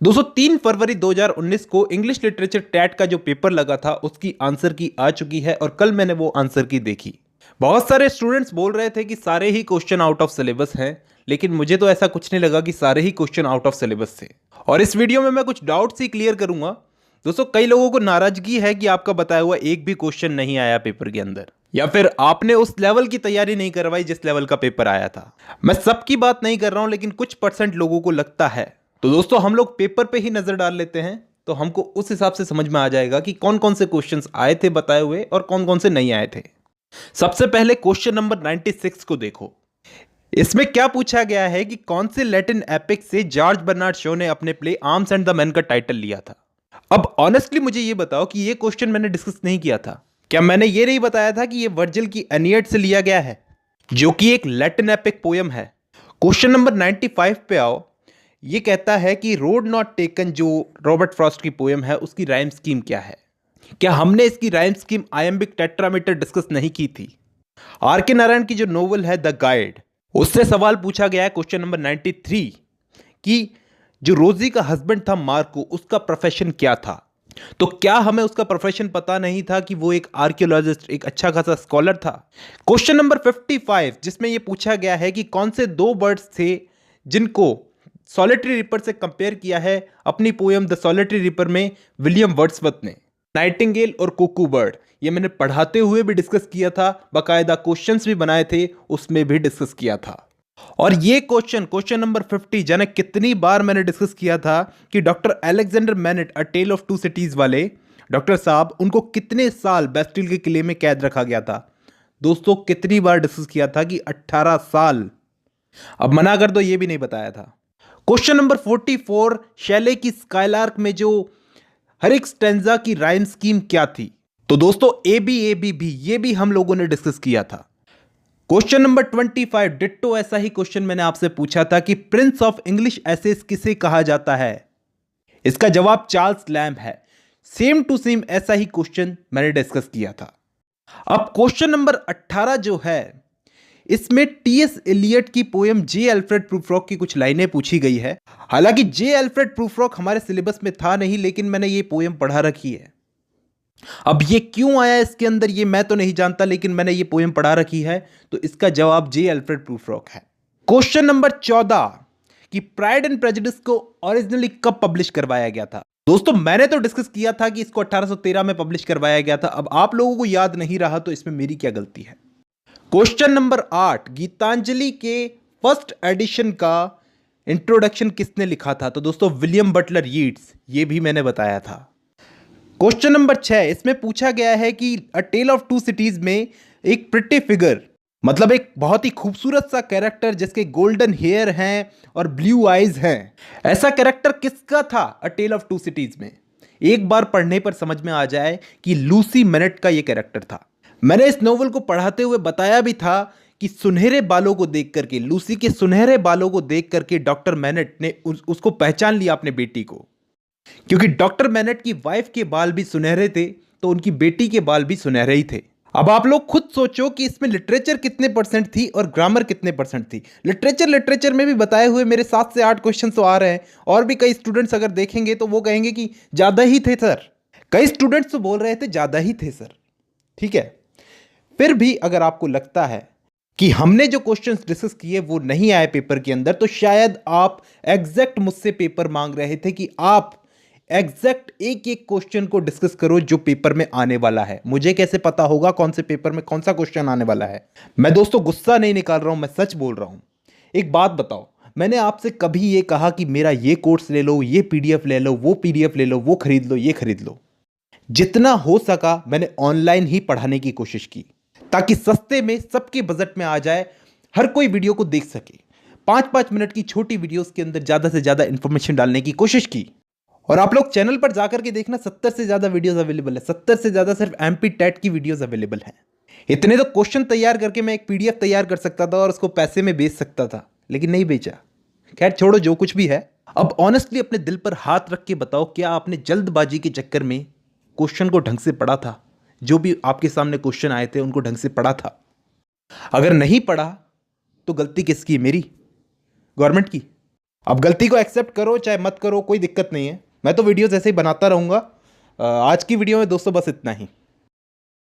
दोस्तों 3 फरवरी 2019 को English literature TET का जो पेपर लगा था उसकी आंसर की आ चुकी है और कल मैंने वो आंसर की देखी। बहुत सारे स्टूडेंट्स बोल रहे थे कि सारे ही क्वेश्चन आउट ऑफ सिलेबस हैं, लेकिन मुझे तो ऐसा कुछ नहीं लगा कि सारे ही क्वेश्चन आउट ऑफ सिलेबस थे। और इस वीडियो में मैं कुछ डाउट्स ही क्लियर करूंगा। दोस्तों कई लोगों को नाराजगी है कि आपका बताया हुआ एक भी क्वेश्चन नहीं आया पेपर के अंदर, या फिर आपने उस लेवल की तैयारी नहीं करवाई जिस लेवल का पेपर आया था। मैं सबकी बात नहीं कर रहा हूं, लेकिन कुछ परसेंट लोगों को लगता है। तो दोस्तों हम लोग पेपर पे ही नजर डाल लेते हैं, तो हमको उस हिसाब से समझ में आ जाएगा कि कौन कौन से क्वेश्चंस आए थे बताए हुए और कौन कौन से नहीं आए थे। सबसे पहले क्वेश्चन नंबर 96 को देखो। इसमें क्या पूछा गया है कि कौन से लैटिन एपिक से जॉर्ज बर्नार्ड शॉ ने अपने play arms and the man का टाइटल लिया था। अब ऑनेस्टली मुझे ये बताओ कि ये क्वेश्चन मैंने डिस्कस नहीं किया था क्या? मैंने ये नहीं बताया था कि ये वर्जिल की एनियड से लिया गया है, जो कि एक लैटिन एपिक पोयम है। क्वेश्चन नंबर 95 पे आओ। ये कहता है कि रोड नॉट टेकन, जो रॉबर्ट फ्रॉस्ट की पोयम है, उसकी राइम स्कीम क्या है? क्या हमने इसकी rhyme scheme iambic tetrameter discuss नहीं की थी? आर के नारायण की जो नोवेल है द गाइड, उससे सवाल पूछा गया है क्वेश्चन नंबर 93 कि जो रोजी का हस्बैंड था मार्को, उसका प्रोफेशन क्या था? तो क्या हमें उसका प्रोफेशन पता नहीं था कि वो एक आर्कियोलॉजिस्ट, एक अच्छा खासा स्कॉलर था? क्वेश्चन नंबर 55 जिसमें यह पूछा गया है कि कौन से दो बर्ड्स थे जिनको सॉलिटरी रिपर से कंपेयर किया है अपनी पोयम द सॉलिटरी रिपर में विलियम वर्ड्सवर्थ ने? नाइटिंगेल और कुकू बर्ड। ये मैंने पढ़ाते हुए भी डिस्कस किया था, बाकायदा क्वेश्चंस भी बनाए थे, उसमें भी डिस्कस किया था। और ये क्वेश्चन नंबर 50 जाने कितनी बार मैंने डिस्कस किया था कि doctor Alexander Manette a tale of two cities वाले डॉक्टर साहब, उनको कितने साल बेस्टिल के किले में कैद रखा गया था? दोस्तों कितनी बार डिस्कस किया था कि 18 साल। अब मना कर दो, ये भी नहीं बताया था। क्वेश्चन नंबर 44 शैले की स्काइलार्क में जो हर एक स्टेंजा की राइम स्कीम क्या थी? तो दोस्तों ए बी भी ये भी हम लोगों ने डिस्कस किया था। क्वेश्चन नंबर 25 डिट्टो ऐसा ही क्वेश्चन मैंने आपसे पूछा था कि प्रिंस ऑफ इंग्लिश एसेस किसे कहा जाता है? इसका जवाब चार्ल्स लैम्ब है। सेम टू सेम ऐसा ही क्वेश्चन मैंने डिस्कस किया था। अब क्वेश्चन नंबर 18 जो है, इसमें टीएस एलियट की पोयम जे अल्फ्रेड प्रूफ्रॉक की कुछ लाइनें पूछी गई है। हालांकि जे अल्फ्रेड प्रूफ्रॉक हमारे सिलेबस में था नहीं, लेकिन मैंने ये पोयम पढ़ा रखी है। अब ये क्यों आया इसके अंदर ये मैं तो नहीं जानता, लेकिन मैंने ये पोयम पढ़ा रखी है, तो इसका जवाब जे अल्फ्रेड प्रूफ्रॉक है। क्वेश्चन नंबर 14 कि प्राइड एंड प्रेजुडिस को ओरिजिनली कब पब्लिश करवाया गया था? दोस्तों मैंने तो डिस्कस किया था कि इसको 1813 में पब्लिश करवाया गया था। अब आप लोगों को याद नहीं रहा तो इसमें मेरी क्या गलती है? क्वेश्चन नंबर 8 गीतांजलि के फर्स्ट एडिशन का इंट्रोडक्शन किसने लिखा था? तो दोस्तों विलियम बटलर यीट्स, ये भी मैंने बताया था। क्वेश्चन नंबर 6 इसमें पूछा गया है कि अ टेल ऑफ टू सिटीज में एक प्रिटी फिगर, मतलब एक बहुत ही खूबसूरत सा कैरेक्टर जिसके गोल्डन हेयर हैं और ब्लू आईज हैं, ऐसा कैरेक्टर किसका था अ टेल ऑफ टू सिटीज में? एक बार पढ़ने पर समझ में आ जाए कि लूसी मेनेट का यह कैरेक्टर था। मैंने इस नोवेल को पढ़ाते हुए बताया भी था कि सुनहरे बालों को देख करके, लूसी के सुनहरे बालों को देख करके डॉक्टर मैनेट ने उसको पहचान लिया अपने बेटी को, क्योंकि डॉक्टर मैनेट की वाइफ के बाल भी सुनहरे थे तो उनकी बेटी के बाल भी सुनहरे ही थे। अब आप लोग खुद सोचो कि इसमें लिटरेचर कितने परसेंट थी और ग्रामर कितने परसेंट थी। लिटरेचर में भी बताए हुए मेरे 7 से 8 क्वेश्चन तो आ रहे हैं, और भी कई स्टूडेंट्स अगर देखेंगे तो वो कहेंगे कि ज्यादा ही थे सर। कई स्टूडेंट्स तो बोल रहे थे ज्यादा ही थे सर। ठीक है, फिर भी अगर आपको लगता है कि हमने जो क्वेश्चंस डिस्कस किए वो नहीं आए पेपर के अंदर, तो शायद आप एग्जैक्ट मुझसे पेपर मांग रहे थे कि आप एग्जैक्ट एक एक क्वेश्चन को डिस्कस करो जो पेपर में आने वाला है। मुझे कैसे पता होगा कौन से पेपर में कौन सा क्वेश्चन आने वाला है? मैं दोस्तों गुस्सा नहीं निकाल रहा हूं, मैं सच बोल रहा हूं। एक बात बताओ, मैंने आपसे कभी ये कहा कि मेरा ये कोर्स ले लो, ये पीडीएफ ले लो, वो पीडीएफ ले लो, वो खरीद लो, ये खरीद लो? जितना हो सका मैंने ऑनलाइन ही पढ़ाने की कोशिश की, ताकि सस्ते में सबके बजट में आ जाए, हर कोई वीडियो को देख सके। 5-5 मिनट की छोटी वीडियोस के अंदर ज्यादा से ज्यादा इंफॉर्मेशन डालने की कोशिश की। और आप लोग चैनल पर जाकर के देखना, 70 से ज्यादा वीडियोस अवेलेबल है। 70 से ज्यादा सिर्फ एमपी टेट की वीडियोस अवेलेबल हैं। इतने तो क्वेश्चन तैयार करके मैं एक पीडीएफ तैयार कर सकता था और उसको पैसे में बेच सकता था, लेकिन नहीं बेचा। खैर छोड़ो, जो कुछ भी है। अब ऑनेस्टली अपने दिल पर हाथ रख के बताओ, क्या आपने जल्दबाजी के चक्कर में क्वेश्चन को ढंग से पढ़ा था? जो भी आपके सामने क्वेश्चन आए थे उनको ढंग से पढ़ा था? अगर नहीं पढ़ा तो गलती किसकी? मेरी? गवर्नमेंट की? अब गलती को एक्सेप्ट करो चाहे मत करो, कोई दिक्कत नहीं है, मैं तो वीडियोस ऐसे ही बनाता रहूँगा। आज की वीडियो में दोस्तों बस इतना ही।